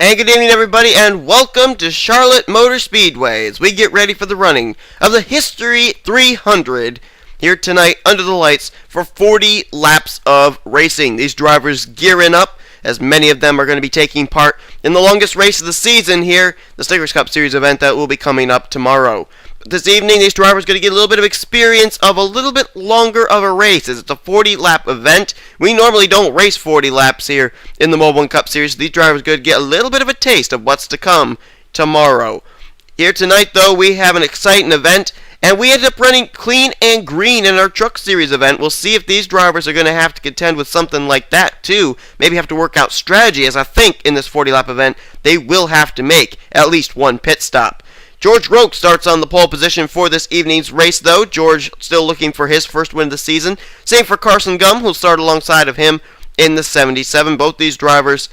And good evening, everybody, and welcome to Charlotte Motor Speedway as we get ready for the running of the History 300 here tonight under the lights for 40 laps of racing. These drivers gearing up, as many of them are going to be taking part in the longest race of the season here, the Snickers Cup Series event that will be coming up tomorrow. But this evening, these drivers are going to get a little bit of experience of a little bit longer of a race, as it's a 40-lap event. We normally don't race 40 laps here in the Mobil1 Cup Series. These drivers are going to get a little bit of a taste of what's to come tomorrow. Here tonight, though, we have an exciting event, and we ended up running clean and green in our Truck Series event. We'll see if these drivers are going to have to contend with something like that, too. Maybe have to work out strategy, as I think in this 40-lap event, they will have to make at least one pit stop. George Roque starts on the pole position for this evening's race, though. George still looking for his first win of the season. Same for Carson Gum, who'll start alongside of him in the 77. Both these drivers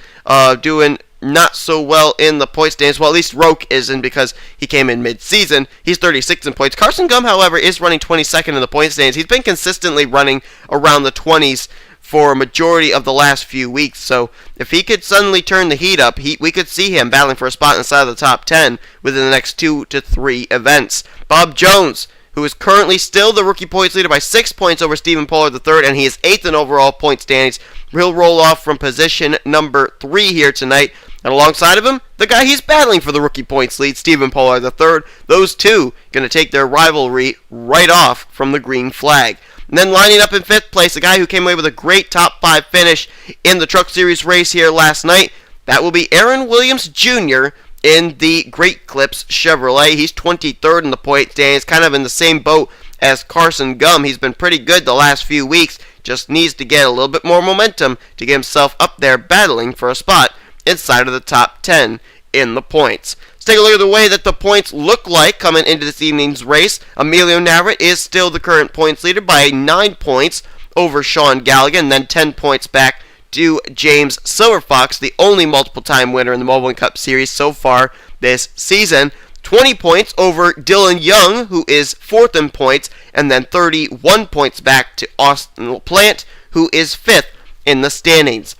doing not so well in the point standings. Well, at least Roque isn't, because he came in mid-season. He's 36 in points. Carson Gum, however, is running 22nd in the point standings. He's been consistently running around the 20s for a majority of the last few weeks. So if he could suddenly turn the heat up, we could see him battling for a spot inside of the top 10 within the next 2 to 3 events. Bob Jones, who is currently still the rookie points leader by 6 points over Stephen Pollard III, and he is 8th in overall point standings. He'll roll off from position number 3 here tonight. And alongside of him, the guy he's battling for the rookie points lead, Stephen Pollard III. Those two going to take their rivalry right off from the green flag. And then lining up in 5th place, a guy who came away with a great top 5 finish in the Truck Series race here last night. That will be Aaron Williams Jr. in the Great Clips Chevrolet. He's 23rd in the point standings, kind of in the same boat as Carson Gum. He's been pretty good the last few weeks, just needs to get a little bit more momentum to get himself up there battling for a spot inside of the top 10 in the points. Let's take a look at the way that the points look like coming into this evening's race. Emilio Navarrete is still the current points leader by 9 points over Sean Galligan, and then 10 points back to James Silverfox, the only multiple-time winner in the Mobil1 Cup Series so far this season. 20 points over Dylan Young, who is 4th in points, and then 31 points back to Austin LaPlante, who is 5th in the standings.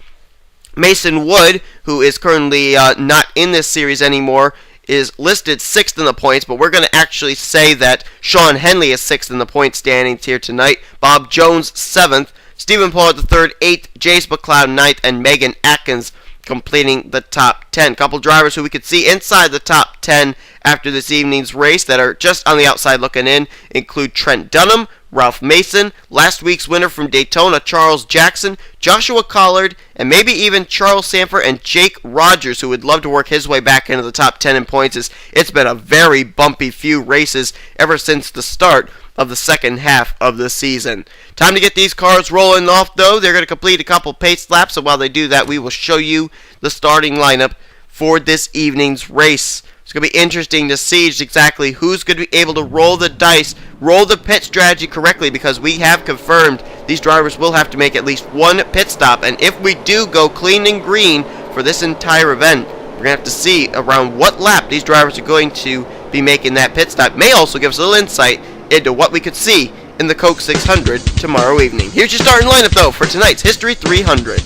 Mason Wood, who is currently not in this series anymore, is listed 6th in the points, but we're going to actually say that Shawn Henley is 6th in the point standings here tonight. Bob Jones 7th, Stephen Pollard III 8th, Jace McLeod 9th, and Megan Atkins completing the top 10. Couple drivers who we could see inside the top 10 after this evening's race that are just on the outside looking in include Trent Dunham, Ralph Mason, last week's winner from Daytona, Charles Jackson, Joshua Collard, and maybe even Charles Sanford and Jake Rogers, who would love to work his way back into the top 10 in points. It's been a very bumpy few races ever since the start of the second half of the season. Time to get these cars rolling off, though. They're going to complete a couple pace laps, so while they do that, we will show you the starting lineup for this evening's race. It's going to be interesting to see just exactly who's going to be able to roll the dice, roll the pit strategy correctly, because we have confirmed these drivers will have to make at least one pit stop. And if we do go clean and green for this entire event, we're going to have to see around what lap these drivers are going to be making that pit stop. May also give us a little insight into what we could see in the Coke 600 tomorrow evening. Here's your starting lineup, though, for tonight's History 300.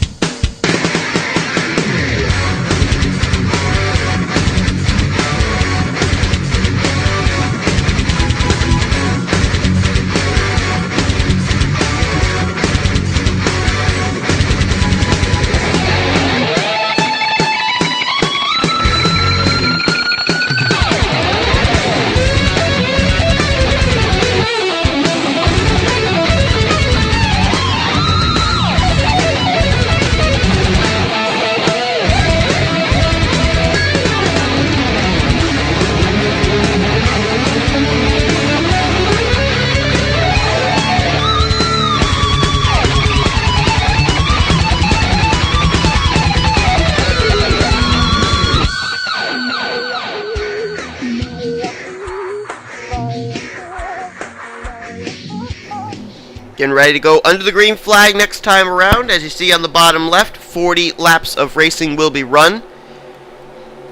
Getting ready to go under the green flag next time around. As you see on the bottom left, 40 laps of racing will be run.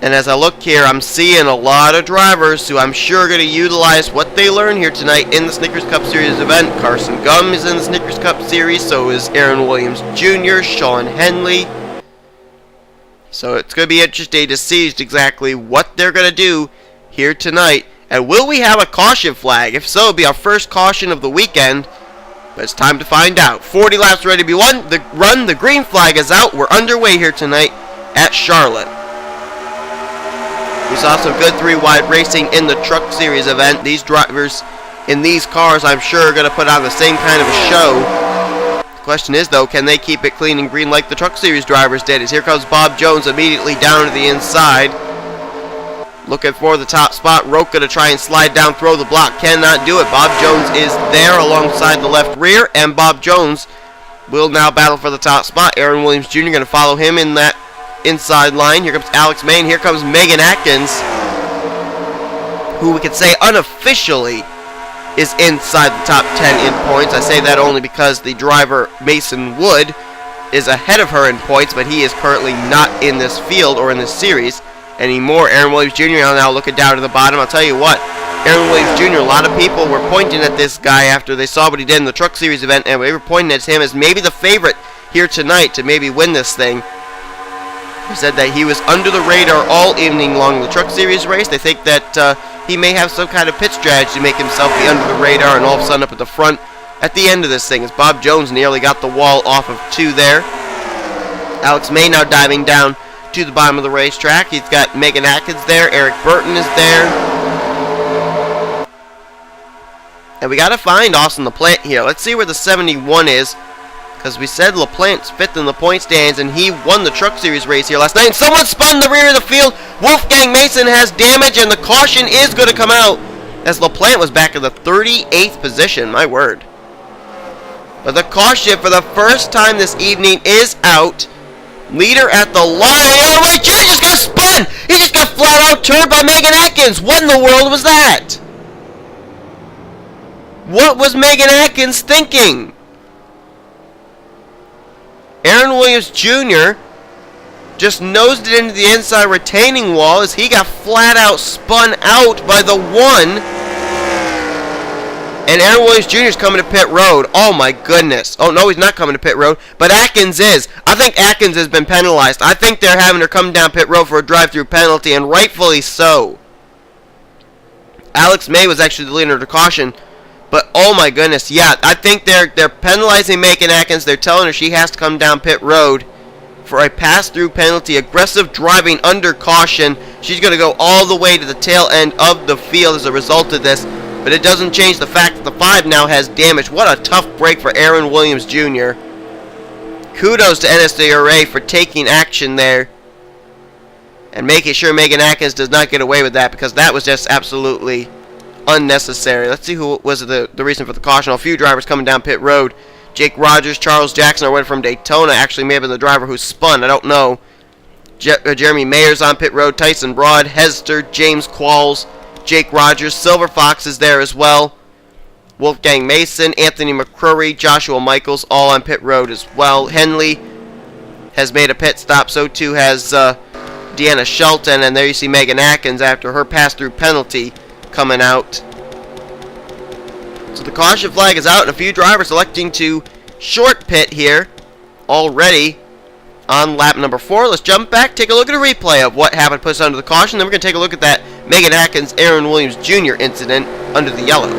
And as I look here, I'm seeing a lot of drivers who I'm sure are going to utilize what they learn here tonight in the Snickers Cup Series event. Carson Gum is in the Snickers Cup Series, so is Aaron Williams Jr., Shawn Henley. So it's going to be interesting to see exactly what they're going to do here tonight. And will we have a caution flag? If so, it'll be our first caution of the weekend. But it's time to find out. 40 laps ready to be won. The green flag is out. We're underway here tonight at Charlotte. We saw some good three-wide racing in the Truck Series event. These drivers in these cars, I'm sure, are going to put on the same kind of a show. The question is, though, can they keep it clean and green like the Truck Series drivers did? As here comes Bob Jones immediately down to the inside. Looking for the top spot. Roca to try and slide down, throw the block. Cannot do it. Bob Jones is there alongside the left rear, and Bob Jones will now battle for the top spot. Aaron Williams Jr. going to follow him in that inside line. Here comes Alex Main. Here comes Megan Atkins, who we could say unofficially is inside the top 10 in points. I say that only because the driver, Mason Wood, is ahead of her in points, but he is currently not in this field or in this series anymore. Aaron Williams Jr. now looking down to the bottom. I'll tell you what, Aaron Williams Jr., a lot of people were pointing at this guy after they saw what he did in the Truck Series event, and they were pointing at him as maybe the favorite here tonight to maybe win this thing. He said that he was under the radar all evening long in the Truck Series race. They think that he may have some kind of pit strategy to make himself be under the radar and all of a sudden up at the front at the end of this thing, as Bob Jones nearly got the wall off of 2 there. Alex May now diving down to the bottom of the racetrack. He's got Megan Atkins there. Eric Burton is there. And we got to find Austin LaPlante here. Let's see where the 71 is, because we said LaPlante's 5th in the point stands, and he won the Truck Series race here last night. And someone spun the rear of the field. Wolfgang Mason has damage, and the caution is going to come out, as LaPlante was back in the 38th position. My word. But the caution for the first time this evening is out. Leader at the line. Oh, my God, just got spun. He just got flat out turned by Megan Atkins. What in the world was that? What was Megan Atkins thinking? Aaron Williams Jr. just nosed it into the inside retaining wall as he got flat out spun out by the 1. And Aaron Williams Jr. is coming to pit road. Oh, my goodness. Oh, no, he's not coming to pit road. But Atkins is. I think Atkins has been penalized. I think they're having her come down pit road for a drive-through penalty, and rightfully so. Alex May was actually the leader to caution. But, oh, my goodness, yeah. I think they're penalizing Megan Atkins. They're telling her she has to come down pit road for a pass-through penalty. Aggressive driving under caution. She's going to go all the way to the tail end of the field as a result of this. But it doesn't change the fact that the 5 now has damage. What a tough break for Aaron Williams Jr. Kudos to NNSCRA for taking action there and making sure Megan Atkins does not get away with that, because that was just absolutely unnecessary. Let's see who was the reason for the caution. A few drivers coming down pit road. Jake Rogers, Charles Jackson are went from Daytona. Actually, may have been the driver who spun. I don't know. Jeremy Mayer's on pit road. Tyson Broad, Hester, James Qualls, Jake Rogers, Silver Fox is there as well. Wolfgang Mason, Anthony McCrory, Joshua Michaels, all on pit road as well. Henley has made a pit stop. So too has Deanna Shelton. And there you see Megan Atkins after her pass-through penalty coming out. So the caution flag is out, and a few drivers electing to short pit here already on lap number 4. Let's jump back, take a look at a replay of what happened, put us under the caution. Then we're going to take a look at that Megan Atkins, Aaron Williams Jr. incident under the yellow.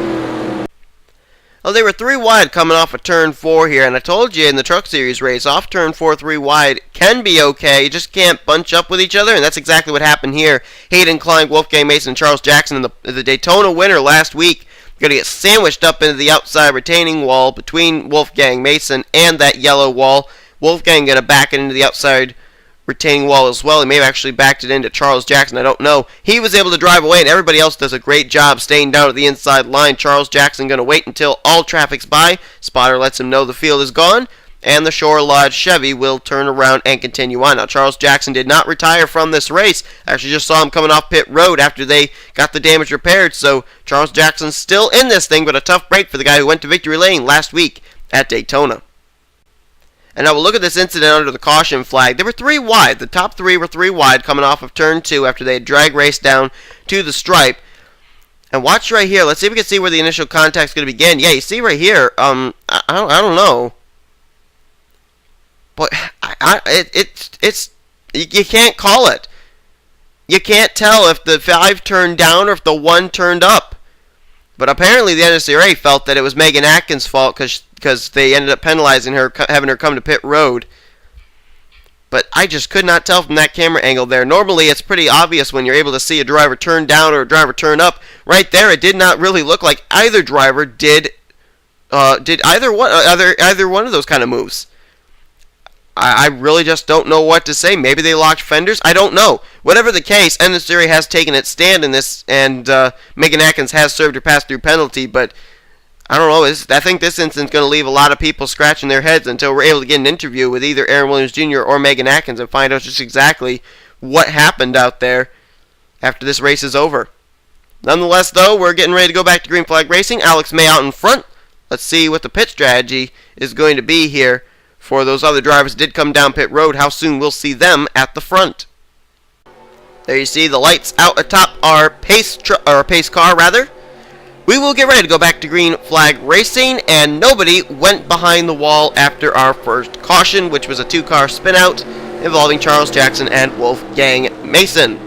Well, they were 3 wide coming off of turn 4 here, and I told you in the Truck Series race, off turn 4, 3 wide can be okay. You just can't bunch up with each other, and that's exactly what happened here. Hayden Klein, Wolfgang Mason, and Charles Jackson, the Daytona winner last week, going to get sandwiched up into the outside retaining wall between Wolfgang Mason and that yellow wall. Wolfgang going to back it into the outside retaining wall as well. He may have actually backed it into Charles Jackson. I don't know. He was able to drive away, and everybody else does a great job staying down at the inside line. Charles Jackson going to wait until all traffic's by. Spotter lets him know the field is gone, and the Shore Lodge Chevy will turn around and continue on. Now, Charles Jackson did not retire from this race. I actually just saw him coming off pit road after they got the damage repaired, so Charles Jackson's still in this thing, but a tough break for the guy who went to victory lane last week at Daytona. And now we'll look at this incident under the caution flag. They were 3 wide. The top 3 were 3 wide coming off of turn 2 after they had drag raced down to the stripe. And watch right here. Let's see if we can see where the initial contact's going to begin. Yeah, you see right here. I don't know. But it's You can't call it. You can't tell if the 5 turned down or if the 1 turned up. But apparently the NNSCRA felt that it was Megan Atkins' fault because they ended up penalizing her, having her come to pit road. But I just could not tell from that camera angle there. Normally it's pretty obvious when you're able to see a driver turn down or a driver turn up. Right there, it did not really look like either driver did either one of those kind of moves. I really just don't know what to say. Maybe they locked fenders. I don't know. Whatever the case, NNSCRA has taken its stand in this, and Megan Atkins has served her pass-through penalty. But I don't know. I think this incident's going to leave a lot of people scratching their heads until we're able to get an interview with either Aaron Williams Jr. or Megan Atkins and find out just exactly what happened out there after this race is over. Nonetheless, though, we're getting ready to go back to green flag racing. Alex May out in front. Let's see what the pit strategy is going to be here for those other drivers that did come down pit road. How soon we'll see them at the front. There you see the lights out atop our pace car, rather. We will get ready to go back to green flag racing, and nobody went behind the wall after our first caution, which was a 2-car spin-out involving Charles Jackson and Wolfgang Mason.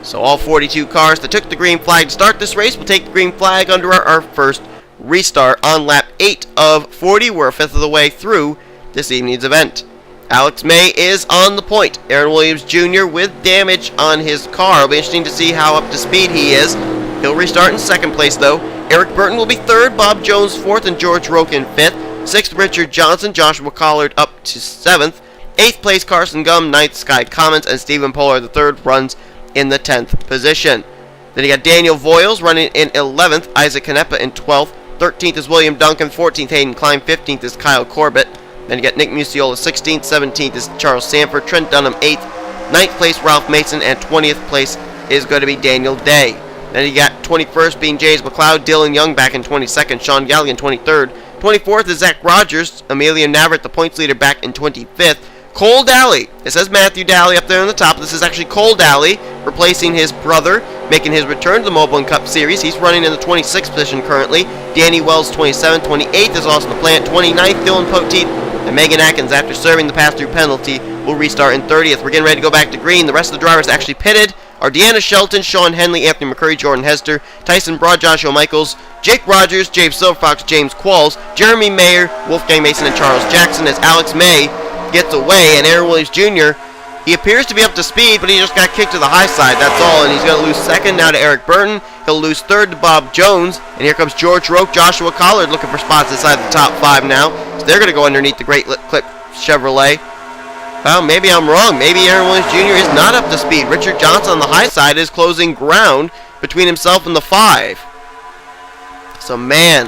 So all 42 cars that took the green flag to start this race will take the green flag under our first restart on lap 8 of 40. We're a fifth of the way through this evening's event. Alex May is on the point. Aaron Williams Jr. with damage on his car. It'll be interesting to see how up to speed he is. He'll restart in second place, though. Eric Burton will be third, Bob Jones fourth, and George Roque in fifth. Sixth, Richard Johnson, Joshua Collard up to seventh. Eighth place, Carson Gum. Ninth, Sky Commons, and Stephen Pollard, the third, runs in the 10th position. Then you got Daniel Voiles running in 11th, Isaac Canepa in 12th. 13th is William Duncan, 14th Hayden Klein, 15th is Kyle Corbett. Then you got Nick Muciola 16th, 17th is Charles Sanford, Trent Dunham 8th, 9th place Ralph Mason, and 20th place is going to be Daniel Day. Then you got 21st being James McLeod, Dylan Young back in 22nd, Sean Galligan 23rd. 24th is Zach Rogers, Amelia Navarrete, the points leader, back in 25th. Cole Daly, it says Matthew Daly up there on the top. This is actually Cole Daly, replacing his brother, making his return to the Mobil1 Cup Series. He's running in the 26th position currently. Danny Wells 27th, 28th is Austin LaPlante, 29th Dylan Poteet, and Megan Atkins, after serving the pass-through penalty, will restart in 30th. We're getting ready to go back to green. The rest of the drivers actually pitted are Deanna Shelton, Shawn Henley, Anthony McCurry, Jordan Hester, Tyson Broad, Joshua Michaels, Jake Rogers, James Silverfox, James Qualls, Jeremy Mayer, Wolfgang Mason, and Charles Jackson as Alex May gets away, and Aaron Williams Jr., he appears to be up to speed, but he just got kicked to the high side, that's all, and he's going to lose second now to Eric Burton. He'll lose third to Bob Jones, and here comes George Roque, Joshua Collard looking for spots inside the top 5 now, so they're going to go underneath the Great Clip Chevrolet. Well, maybe I'm wrong. Maybe Aaron Williams Jr. is not up to speed. Richard Johnson on the high side is closing ground between himself and the 5. So, man,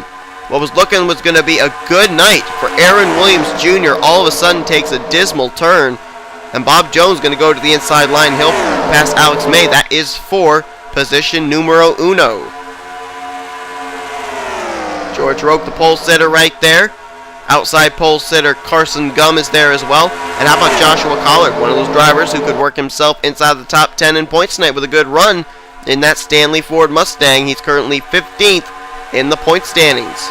what was going to be a good night for Aaron Williams Jr. all of a sudden takes a dismal turn. And Bob Jones going to go to the inside line. He'll pass Alex May. That is for position numero uno. George Roque, the pole sitter right there. Outside pole sitter Carson Gum is there as well. And how about Joshua Collard, one of those drivers who could work himself inside the top 10 in points tonight with a good run in that Stanley Ford Mustang. He's currently 15th in the point standings.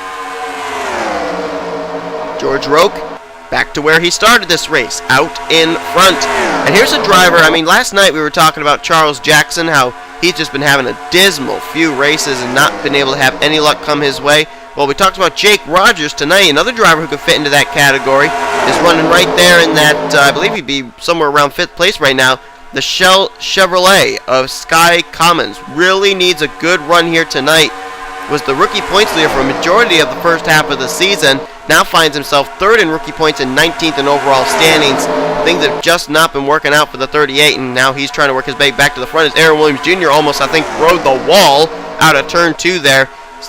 George Roque back to where he started this race, out in front. And here's a driver, I mean, last night we were talking about Charles Jackson, how he's just been having a dismal few races and not been able to have any luck come his way. Well, we talked about Jake Rogers tonight. Another driver who could fit into that category is running right there in that, I believe he'd be somewhere around 5th place right now. The Chevrolet of Sky Commons really needs a good run here tonight. Was the rookie points leader for a majority of the first half of the season. Now finds himself 3rd in rookie points and 19th in overall standings. Things have just not been working out for the 38, and now he's trying to work his way back to the front as Aaron Williams Jr. almost, I think, rode the wall out of turn 2 there.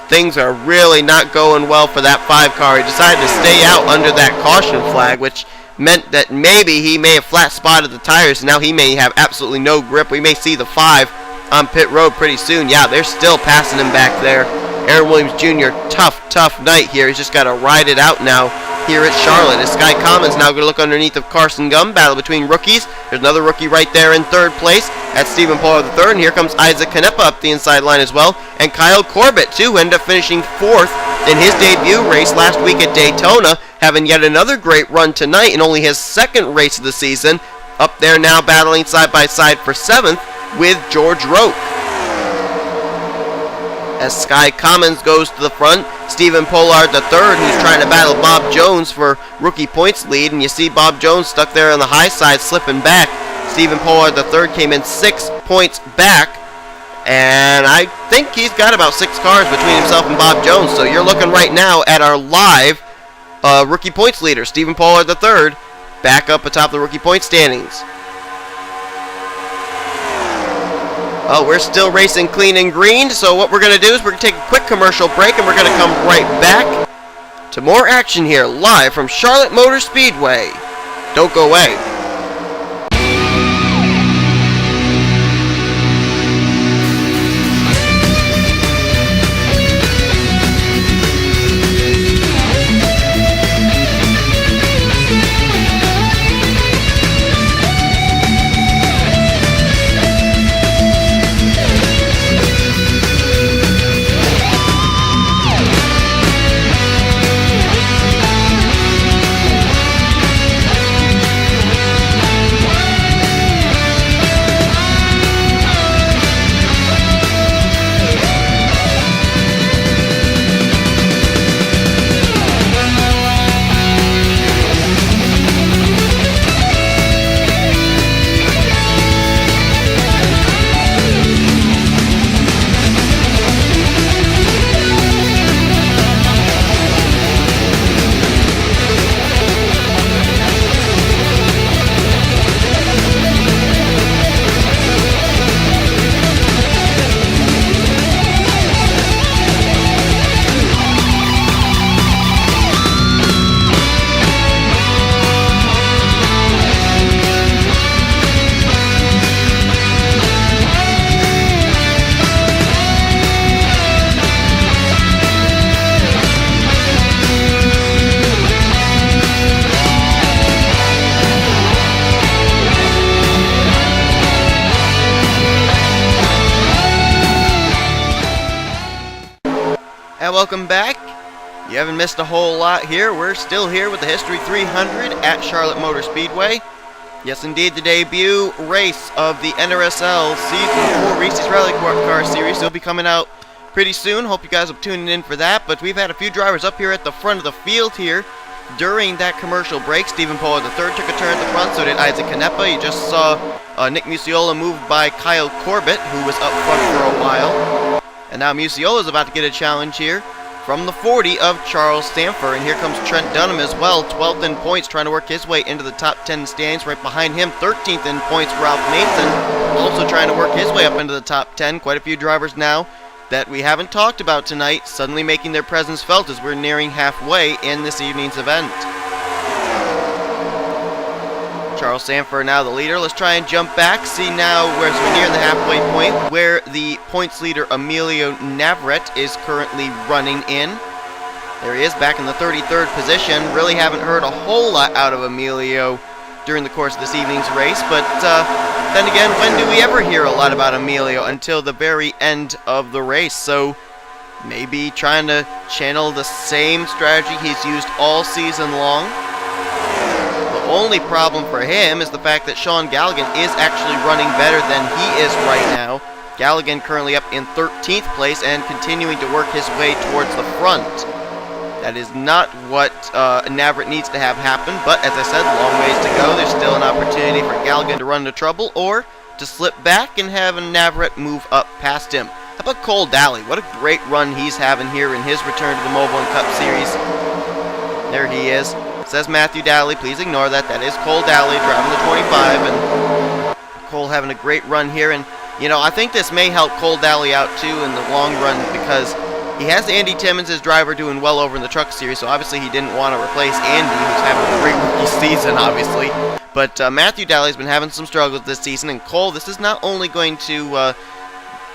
Things are really not going well for that 5 car. He decided to stay out under that caution flag, which meant that maybe he may have flat spotted the tires. Now he may have absolutely no grip. We may see the 5 on pit road pretty soon. Yeah, they're still passing him back there. Aaron Williams Jr., tough night here. He's just got to ride it out now here at Charlotte. As Sky Commons now going to look underneath of Carson Gum. Battle between rookies. There's another rookie right there in 3rd place. That's Stephen Pollard the 3rd. And here comes Isaac Canepa up the inside line as well. And Kyle Corbett, too, ended up finishing 4th in his debut race last week at Daytona. Having yet another great run tonight in only his 2nd race of the season. Up there now battling side by side for 7th with George Roke. As Sky Commons goes to the front, Stephen Pollard III, who's trying to battle Bob Jones for rookie points lead, and you see Bob Jones stuck there on the high side slipping back. Stephen Pollard III came in 6 points back, and I think he's got about 6 cars between himself and Bob Jones, so you're looking right now at our live rookie points leader, Stephen Pollard III, back up atop the rookie point standings. Oh, we're still racing clean and green, so what we're going to do is we're going to take a quick commercial break, and we're going to come right back to more action here, live from Charlotte Motor Speedway. Don't go away. And welcome back. You haven't missed a whole lot here. We're still here with the History 300 at Charlotte Motor Speedway. Yes, indeed, the debut race of the NRSL Season 4 Reese's Rally Car Series will be coming out pretty soon. Hope you guys are tuning in for that. But we've had a few drivers up here at the front of the field here during that commercial break. Stephen Pollard III took a turn at the front, so did Isaac Canepa. You just saw Nick Muciola moved by Kyle Corbett, who was up front for a while. And now Muciola is about to get a challenge here from the 40 of Charles Stanford. And here comes Trent Dunham as well, 12th in points, trying to work his way into the top 10 standings. Right behind him, 13th in points, Ralph Mason, also trying to work his way up into the top 10. Quite a few drivers now that we haven't talked about tonight suddenly making their presence felt as we're nearing halfway in this evening's event. Charles Sanford now the leader. Let's try and jump back. See now where we're near the halfway point where the points leader Emilio Navarrete is currently running in. There he is back in the 33rd position. Really haven't heard a whole lot out of Emilio during the course of this evening's race, but then again, when do we ever hear a lot about Emilio? Until the very end of the race. So maybe trying to channel the same strategy he's used all season long. The only problem for him is the fact that Sean Galligan is actually running better than he is right now. Galligan currently up in 13th place and continuing to work his way towards the front. That is not what Navarrete needs to have happen, but as I said, long ways to go. There's still an opportunity for Galligan to run into trouble or to slip back and have Navarrete move up past him. How about Cole Daly? What a great run he's having here in his return to the Mobil1 Cup Series. There he is. It says Matthew Daly. Please ignore that. That is Cole Daly driving the 25, and Cole having a great run here. And, you know, I think this may help Cole Daly out, too, in the long run because he has Andy Timmons, his driver, doing well over in the Truck Series, so obviously he didn't want to replace Andy, who's having a great rookie season, obviously. But Matthew Daly's been having some struggles this season, and Cole, this is not only going to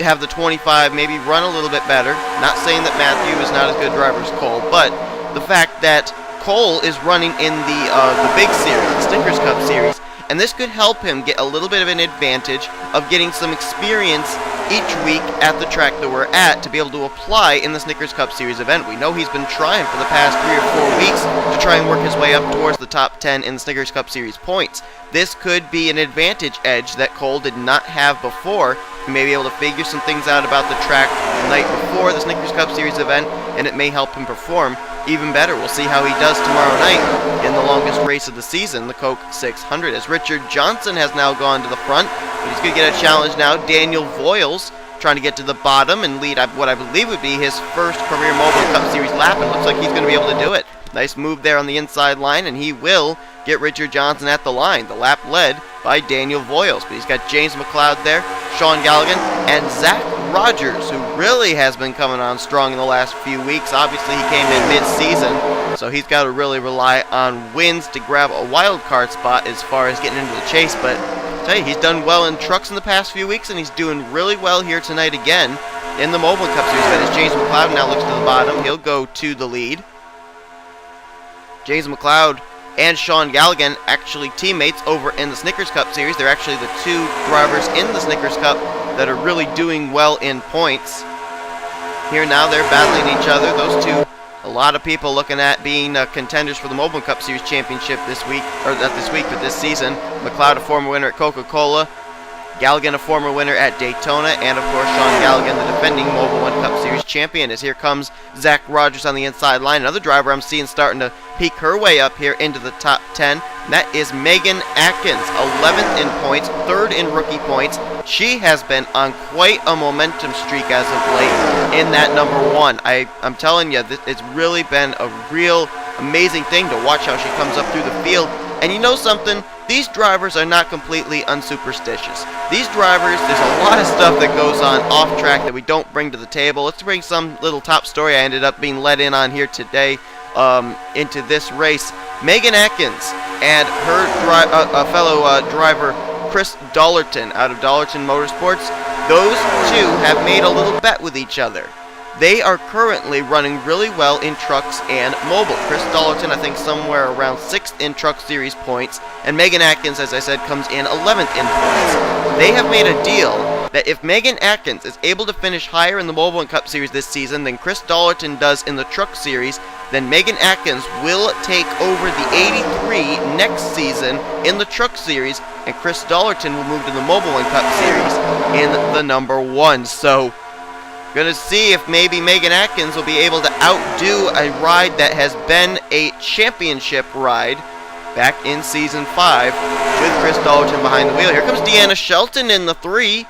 have the 25 maybe run a little bit better, not saying that Matthew is not as good a driver as Cole, but the fact that Cole is running in the big series, the Snickers Cup Series, and this could help him get a little bit of an advantage of getting some experience each week at the track that we're at to be able to apply in the Snickers Cup Series event. We know he's been trying for the past 3 or 4 weeks to try and work his way up towards the top 10 in the Snickers Cup Series points. This could be an advantage edge that Cole did not have before. He may be able to figure some things out about the track the night before the Snickers Cup Series event, and it may help him perform even better. We'll see how he does tomorrow night in the longest race of the season, the Coke 600, as Richard Johnson has now gone to the front. But he's going to get a challenge now. Daniel Voiles trying to get to the bottom and lead what I believe would be his first career Mobil Cup Series lap. It looks like he's going to be able to do it. Nice move there on the inside line, and he will get Richard Johnson at the line. The lap led by Daniel Voiles, but he's got James McLeod there, Sean Galligan, and Zach Rogers, who really has been coming on strong in the last few weeks. Obviously, he came in mid-season, so he's got to really rely on wins to grab a wild card spot as far as getting into the chase. But I tell you, he's done well in trucks in the past few weeks, and he's doing really well here tonight again in the Mobil Cup Series. But as James McLeod now looks to the bottom, he'll go to the lead. James McLeod and Sean Galligan actually teammates over in the Snickers Cup Series. They're actually the two drivers in the Snickers Cup that are really doing well in points. Here now they're battling each other. Those two, a lot of people looking at being contenders for the Mobil Cup Series championship this week, or not this week, but this season. McLeod, a former winner at Coca-Cola. Galligan, a former winner at Daytona, and of course Sean Galligan, the defending Mobil1 Cup Series champion. As here comes Zach Rogers on the inside line, another driver I'm seeing starting to peek her way up here into the top 10. And that is Megan Atkins, 11th in points, 3rd in rookie points. She has been on quite a momentum streak as of late in that number 1. I'm telling you, it's really been a real amazing thing to watch how she comes up through the field. And you know something? These drivers are not completely unsuperstitious. These drivers, there's a lot of stuff that goes on off track that we don't bring to the table. Let's bring some little top story I ended up being let in on here today into this race. Megan Atkins and her fellow driver Chris Dollerton out of Dollerton Motorsports, those two have made a little bet with each other. They are currently running really well in trucks and Mobil. Chris Dollerton, I think, somewhere around 6th in Truck Series points, and Megan Atkins, as I said, comes in 11th in points. They have made a deal that if Megan Atkins is able to finish higher in the Mobil Cup Series this season than Chris Dollerton does in the Truck Series, then Megan Atkins will take over the 83 next season in the Truck Series, and Chris Dollerton will move to the Mobil1 Cup Series in the number 1. So, gonna see if maybe Megan Atkins will be able to outdo a ride that has been a championship ride back in Season 5 with Chris Dollerton behind the wheel. Here comes Deanna Shelton in the 3.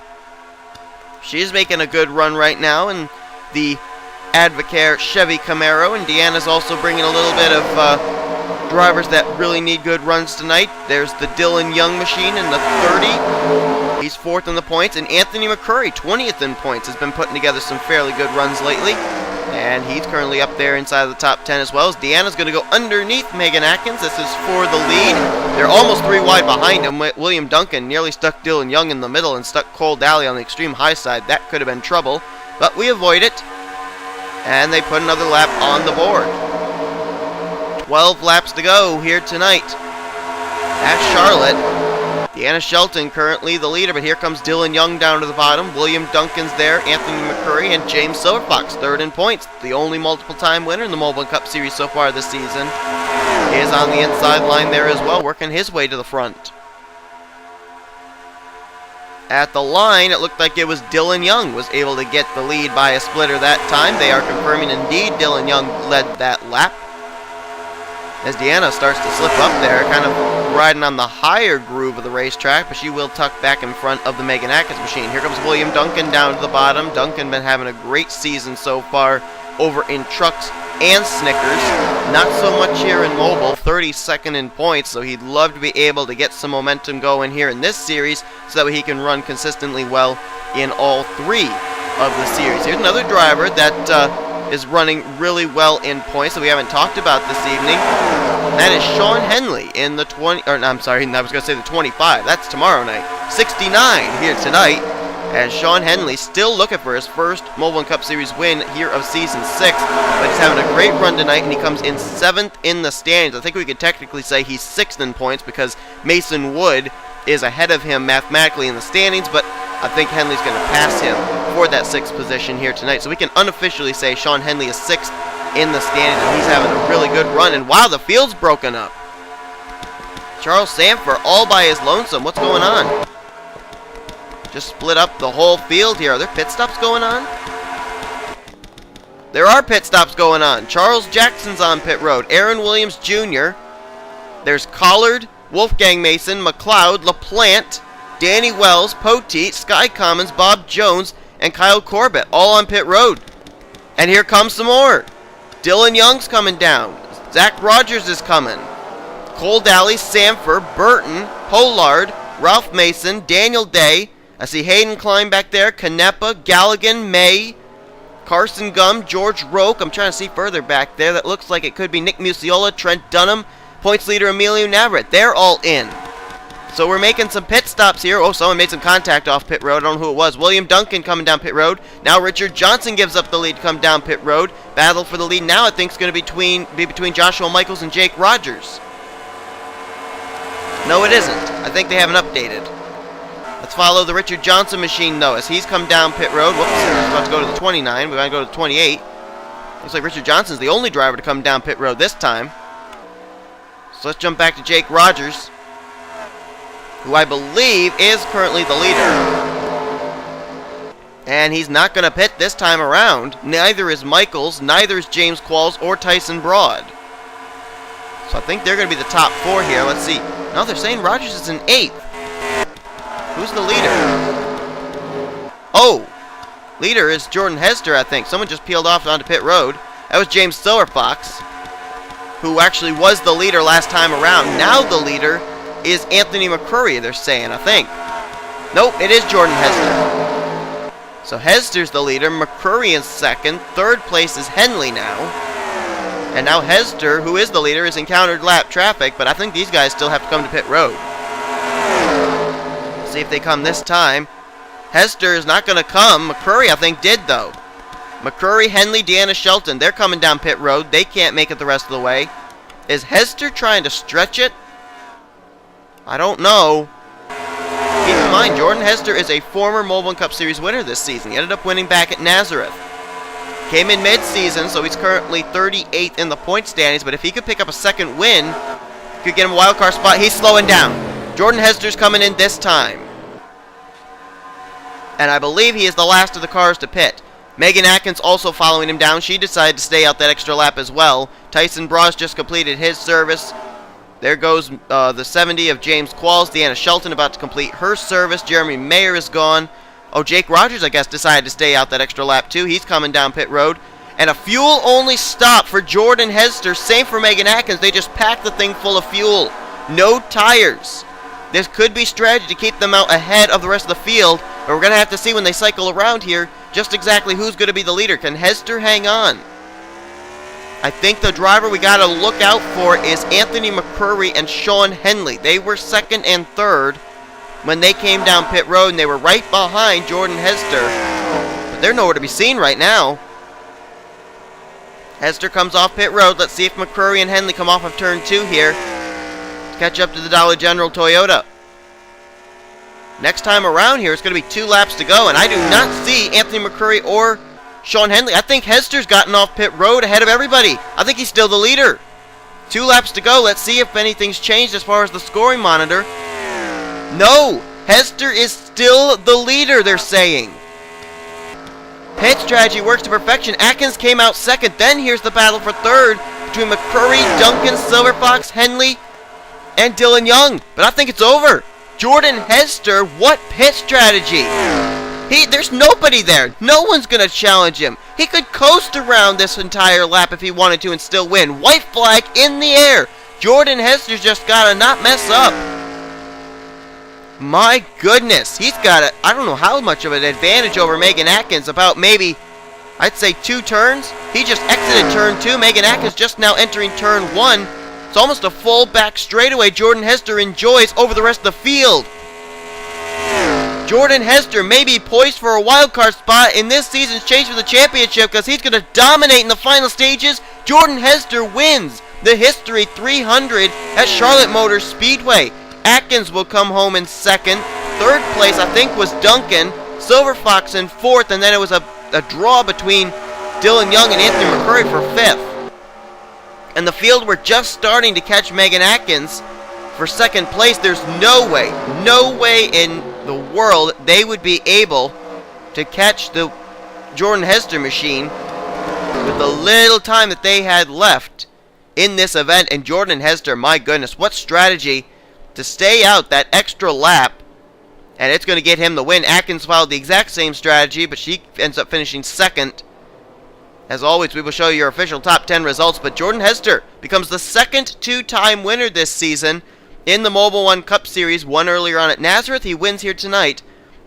She's making a good run right now in the Advocare Chevy Camaro, and Deanna's also bringing a little bit of drivers that really need good runs tonight. There's the Dylan Young machine in the 30. He's 4th in the points, and Anthony McCurry, 20th in points, has been putting together some fairly good runs lately, and he's currently up there inside of the top 10 as well. As Deanna's going to go underneath Megan Atkins. This is for the lead. They're almost 3 wide behind him. William Duncan nearly stuck Dylan Young in the middle and stuck Cole Daly on the extreme high side. That could have been trouble, but we avoid it, and they put another lap on the board. 12 laps to go here tonight at Charlotte. Deanna Shelton currently the leader, but here comes Dylan Young down to the bottom. William Duncan's there, Anthony McCurry, and James Silverfox, 3rd in points. The only multiple-time winner in the Mobil Cup Series so far this season is on the inside line there as well, working his way to the front. At the line, it looked like it was Dylan Young was able to get the lead by a splitter that time. They are confirming indeed Dylan Young led that lap. As Deanna starts to slip up there, kind of riding on the higher groove of the racetrack, but she will tuck back in front of the Megan Atkins machine. Here comes William Duncan down to the bottom. Duncan been having a great season so far over in trucks and Snickers. Not so much here in Mobil, 32nd in points, so he'd love to be able to get some momentum going here in this series so that he can run consistently well in all 3 of the series. Here's another driver that is running really well in points that we haven't talked about this evening. That is Shawn Henley in the 20, or I'm sorry, I was going to say the 25. That's tomorrow night. 69 here tonight, as Shawn Henley still looking for his first Mobil Cup Series win here of Season 6, but he's having a great run tonight, and he comes in 7th in the standings. I think we could technically say he's 6th in points because Mason Wood is ahead of him mathematically in the standings, but I think Henley's going to pass him for that 6th position here tonight. So we can unofficially say Shawn Henley is 6th in the standings, and he's having a really good run. And wow, the field's broken up. Charles Sanford all by his lonesome. What's going on? Just split up the whole field here. Are there pit stops going on? There are pit stops going on. Charles Jackson's on pit road. Aaron Williams Jr. There's Collard, Wolfgang Mason, McLeod, LaPlante, Danny Wells, Poteet, Sky Commons, Bob Jones, and Kyle Corbett all on pit road. And here comes some more. Dylan Young's coming down. Zach Rogers is coming. Cole Daly, Sanford, Burton, Pollard, Ralph Mason, Daniel Day. I see Hayden Klein back there. Canepa, Galligan, May, Carson Gum, George Roque. I'm trying to see further back there. That looks like it could be Nick Muciola, Trent Dunham, points leader Emilio Navarrete. They're all in. So we're making some pit stops here. Oh, someone made some contact off pit road. I don't know who it was. William Duncan coming down pit road. Now Richard Johnson gives up the lead to come down pit road. Battle for the lead now I think is going to be between Joshua Michaels and Jake Rogers. No, it isn't. I think they haven't updated. Let's follow the Richard Johnson machine, though, as he's come down pit road. Whoops, we're about to go to the 29. We're going to go to the 28. Looks like Richard Johnson's the only driver to come down pit road this time. So let's jump back to Jake Rogers, who I believe is currently the leader. And he's not going to pit this time around. Neither is Michaels, neither is James Qualls or Tyson Broad. So I think they're going to be the top four here. Let's see. No, they're saying Rogers is in 8th. Who's the leader? Oh, leader is Jordan Hester, I think. Someone just peeled off onto pit road. That was James Silverfox, who actually was the leader last time around. Now the leader is Anthony McCurry, they're saying, I think. Nope, it is Jordan Hester. So Hester's the leader. McCurry is second. Third place is Henley now. And now Hester, who is the leader, has encountered lap traffic, but I think these guys still have to come to pit road. See if they come this time. Hester is not going to come. McCurry, I think, did, though. McCurry, Henley, Deanna Shelton, they're coming down pit road. They can't make it the rest of the way. Is Hester trying to stretch it? I don't know. Keep in mind, Jordan Hester is a former Mobil1 Cup Series winner this season. He ended up winning back at Nazareth. Came in mid-season, so he's currently 38th in the point standings, but if he could pick up a second win, could get him a wild card spot. He's slowing down. Jordan Hester's coming in this time. And I believe he is the last of the cars to pit. Megan Atkins also following him down. She decided to stay out that extra lap as well. Tyson Bros just completed his service. There goes the 70 of James Qualls. Deanna Shelton about to complete her service. Jeremy Mayer is gone. Oh, Jake Rogers, I guess, decided to stay out that extra lap too. He's coming down pit road. And a fuel-only stop for Jordan Hester. Same for Megan Atkins. They just packed the thing full of fuel. No tires. This could be strategy to keep them out ahead of the rest of the field, but we're going to have to see when they cycle around here just exactly who's going to be the leader. Can Hester hang on? I think the driver we got to look out for is Anthony McCurry and Shawn Henley. They were second and third when they came down pit road, and they were right behind Jordan Hester, but they're nowhere to be seen right now. Hester comes off pit road. Let's see if McCurry and Henley come off of turn 2 here. Catch up to the Dollar General Toyota. Next time around here, it's going to be 2 laps to go, and I do not see Anthony McCurry or Shawn Henley. I think Hester's gotten off pit road ahead of everybody. I think he's still the leader. 2 laps to go. Let's see if anything's changed as far as the scoring monitor. No, Hester is still the leader, they're saying. Pit strategy works to perfection. Atkins came out second. Then here's the battle for third between McCurry, Duncan, Silverfox, Henley, and Dylan Young. But I think it's over. Jordan Hester, what pit strategy? There's nobody there. No one's going to challenge him. He could coast around this entire lap if he wanted to and still win. White flag in the air. Jordan Hester's just got to not mess up. My goodness. He's got I don't know how much of an advantage over Megan Atkins. About maybe, I'd say 2 turns. He just exited turn 2. Megan Atkins just now entering turn 1. It's almost a full back straightaway Jordan Hester enjoys over the rest of the field. Jordan Hester may be poised for a wild card spot in this season's Chase for the Championship because he's going to dominate in the final stages. Jordan Hester wins the History 300 at Charlotte Motor Speedway. Atkins will come home in second. Third place, I think, was Duncan. Silverfox in fourth, and then it was a draw between Dylan Young and Anthony McCurry for 5th. And the field were just starting to catch Megan Atkins for 2nd place. There's no way in the world they would be able to catch the Jordan Hester machine with the little time that they had left in this event. And Jordan Hester, my goodness, what strategy to stay out that extra lap. And it's going to get him the win. Atkins followed the exact same strategy, but she ends up finishing 2nd. As always, we will show you your official top 10 results, but Jordan Hester becomes the 2nd two-time winner this season in the Mobil1 Cup Series. Won earlier on at Nazareth. He wins here tonight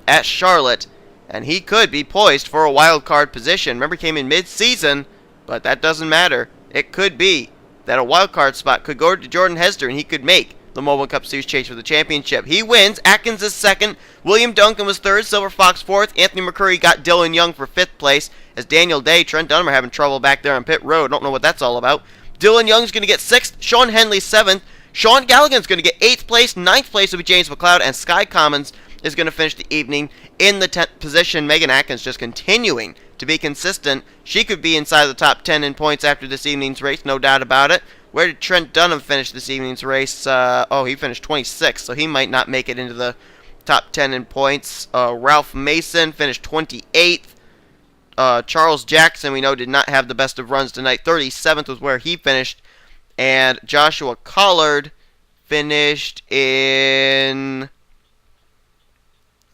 at Charlotte, and he could be poised for a wild card position. Remember, he came in mid-season, but that doesn't matter. It could be that a wild card spot could go to Jordan Hester, and he could make the Mobil1 Cup Series chase for the championship. He wins. Atkins is 2nd. William Duncan was 3rd. Silver Fox 4th. Anthony McCurry got Dylan Young for 5th place. As Daniel Day, Trent Dunham are having trouble back there on pit road. Don't know what that's all about. Dylan Young's going to get 6th. Shawn Henley 7th. Sean Galligan's going to get 8th place. 9th place will be James McLeod. And Sky Commons is going to finish the evening in the 10th position. Megan Atkins just continuing to be consistent. She could be inside the top 10 in points after this evening's race, no doubt about it. Where did Trent Dunham finish this evening's race? He finished 26th, so he might not make it into the top 10 in points. Ralph Mason finished 28th. Charles Jackson, we know, did not have the best of runs tonight. 37th was where he finished. And Joshua Collard finished in...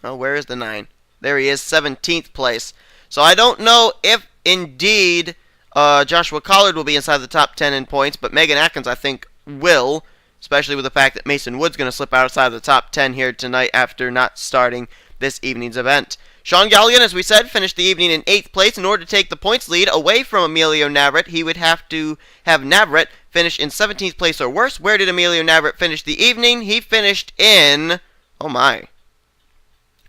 Oh, where is the 9? There he is, 17th place. So I don't know if, indeed, Joshua Collard will be inside the top 10 in points, but Megan Atkins, I think, will, especially with the fact that Mason Wood's going to slip outside of the top 10 here tonight after not starting this evening's event. Sean Galligan, as we said, finished the evening in 8th place. In order to take the points lead away from Emilio Navarrete, he would have to have Navarrete finish in 17th place or worse. Where did Emilio Navarrete finish the evening? He finished in... Oh my.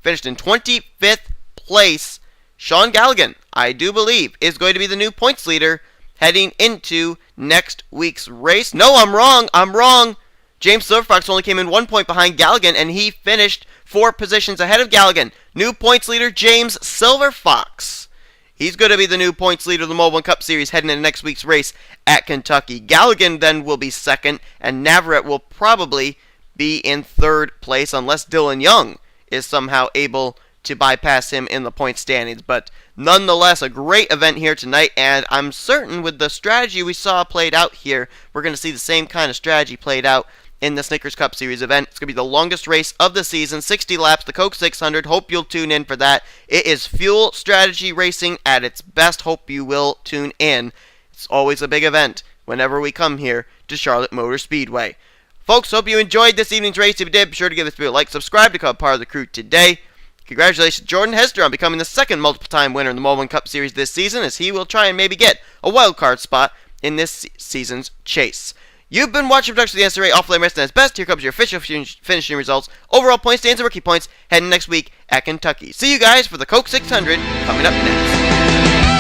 Finished in 25th place. Sean Galligan, I do believe, is going to be the new points leader heading into next week's race. No, I'm wrong. James Silverfox only came in 1 point behind Galligan, and he finished 4 positions ahead of Galligan. New points leader, James Silverfox. He's going to be the new points leader of the Mobil1 Cup Series heading into next week's race at Kentucky. Galligan then will be 2nd, and Navarrete will probably be in 3rd place unless Dylan Young is somehow able to bypass him in the point standings. But nonetheless, a great event here tonight, and I'm certain with the strategy we saw played out here, we're going to see the same kind of strategy played out in the Snickers Cup Series event. It's going to be the longest race of the season, 60 laps, the Coke 600. Hope you'll tune in for that. It is fuel strategy racing at its best. Hope you will tune in. It's always a big event whenever we come here to Charlotte Motor Speedway. Folks, hope you enjoyed this evening's race. If you did, be sure to give this video a like, subscribe to become part of the crew today. Congratulations, Jordan Hester, on becoming the 2nd multiple-time winner in the Mobil1 Cup Series this season, as he will try and maybe get a wild card spot in this season's chase. You've been watching production of the NNSCRA Off-Lane Racing at its best. Here comes your official finishing results, overall point standings, and rookie points heading next week at Kentucky. See you guys for the Coke 600 coming up next.